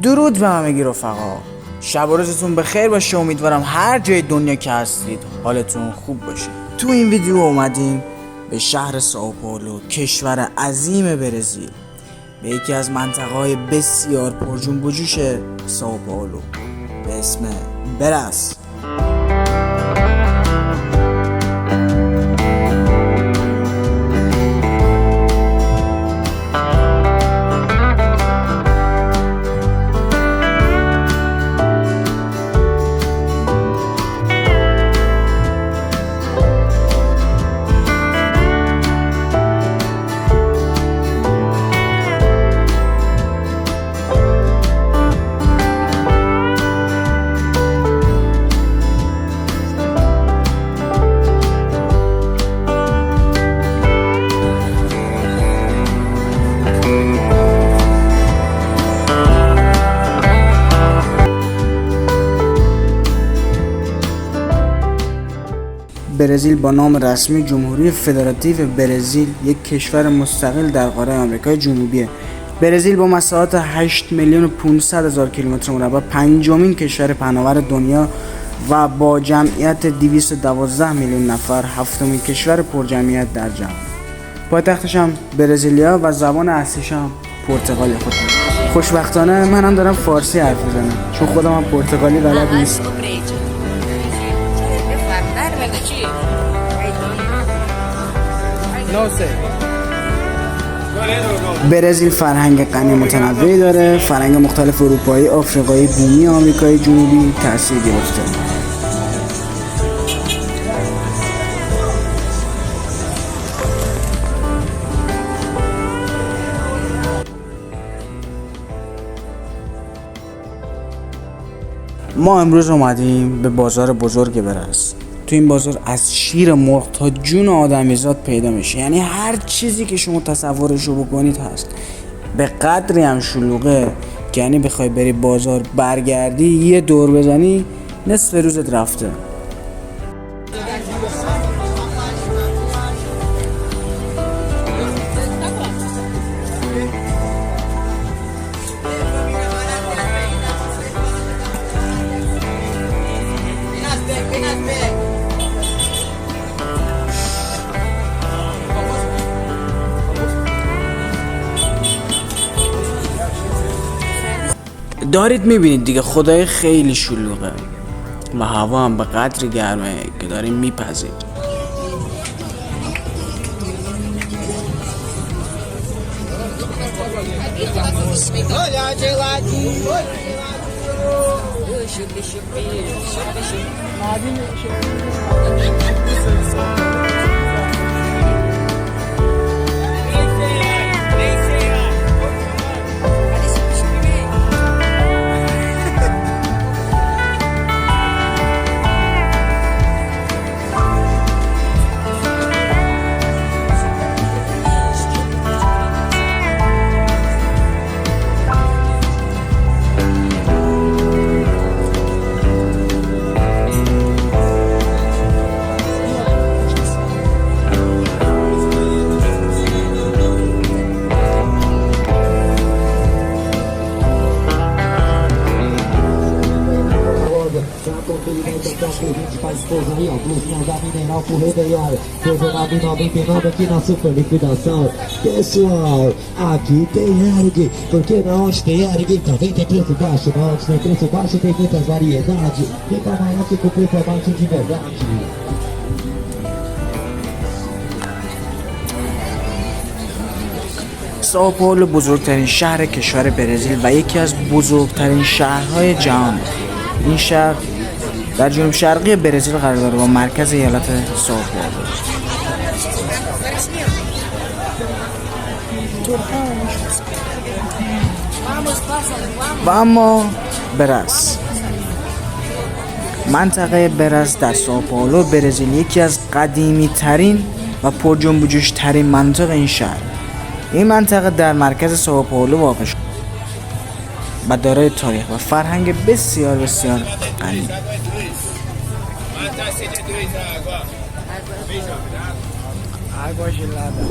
درود به همگی رفقا، شب و روزتون بخیر باشه. امیدوارم هر جای دنیا که هستید حالتون خوب باشه. تو این ویدیو اومدیم به شهر سائوپائولو، کشور عظیم برزیل، به یکی از منطقه‌های بسیار پرجنب و جوش سائوپائولو به اسم براس. برزیل با نام رسمی جمهوری فدراتیو برزیل یک کشور مستقل در قاره آمریکای جنوبیه. برزیل با مساحت 8,500,000 کیلومتر مربع پنجمین کشور پهناور دنیا و با جمعیت 212 میلیون نفر هفتمین کشور پرجمعیت در جهان. پایتختش هم برزیلیا و زبان اصلیش هم پرتغالی. خوشبختانه منم دارم فارسی حرف میزنم چون خودم هم پرتغالی بلد نیستم. برزیل فرهنگ غنی متنوعی داره، فرهنگ مختلف اروپایی، آفریقایی، بومی، آمریکای جنوبی تاثیر گرفته. ما امروز اومدیم به بازار بزرگ براس. تو این بازار از شیر مرغ تا جون آدمیزاد پیدا میشه، یعنی هر چیزی که شما تصورشو بکنید هست. به قدری هم شلوغه که یعنی بخوای بری بازار برگردی یه دور بزنی نصف روزت رفته. دارید میبینید دیگه، خدای خیلی شلوغه و هوا هم به قدری گرمه که داریم میپزید. Aí, ó, blusinha da Mineral pro Réveillon, R$19,99 aqui na Super Liquidação. Pessoal, aqui tem Hering, porque na onde tem Hering também tem preço baixo, na onde tem preço baixo tem muitas variedades. Fica amanhã que com preço baixo de verdade. سائوپائولو بزرگترین شهر کشور برزیل و یکی از بزرگترین شهرهای جهان. این شهر در جنوب شرقی برزیل قرار داره و مرکز ایالت سائوپائولو. و اما براس، منطقه براس در سائوپائولو برزیل یکی از قدیمی ترین و پر جنب و جوش ترین مناطق این شهر. این منطقه در مرکز سائوپائولو واقع شده و دارای تاریخ و فرهنگ بسیار بسیار غنی. Água gelada.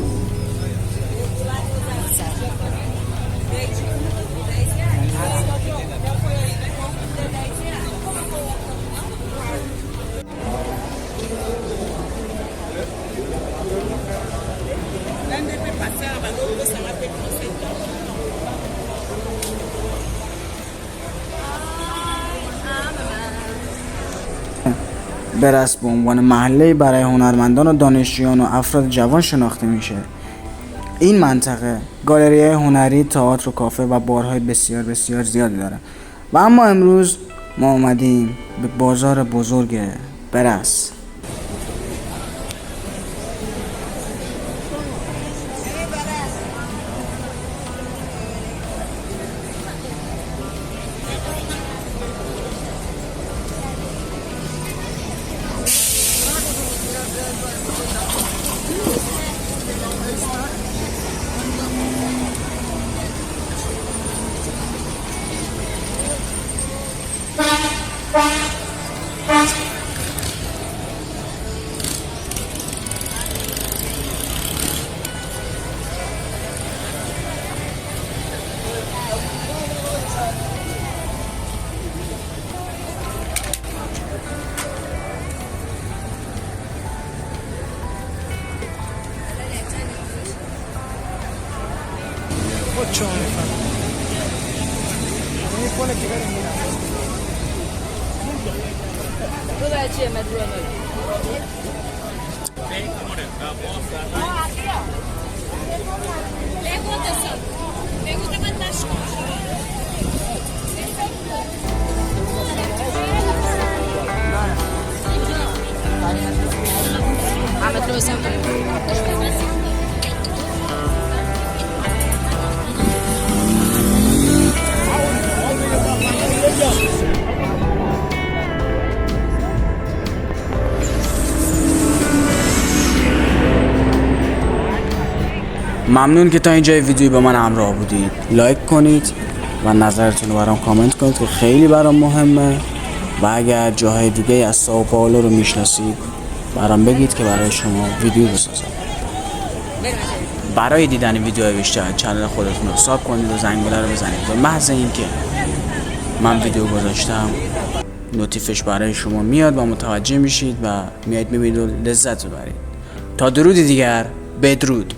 برس به عنوان محله برای هنرمندان و دانشجویان و افراد جوان شناخته میشه. این منطقه گالری‌های هنری، تئاتر و کافه و بارهای بسیار بسیار زیادی داره و اما امروز ما اومدیم به بازار بزرگ برس. ممنون که تا اینجای ویدیو با من همراه بودید. لایک کنید و نظرتون رو برام کامنت کنید که خیلی برام مهمه و اگر جاهای دیگه از سائو پائولو رو میشناسید برام بگید که برای شما ویدیو بسازم. برای دیدن ویدیوهای بیشتر کانال خودتون رو ساب کنید و زنگوله رو بزنید و محض اینکه من ویدیو گذاشتم نوتیفش برای شما میاد و متوجه میشید و میایید میبینید و لذت ببرید. تا درودی دیگر، بدرود.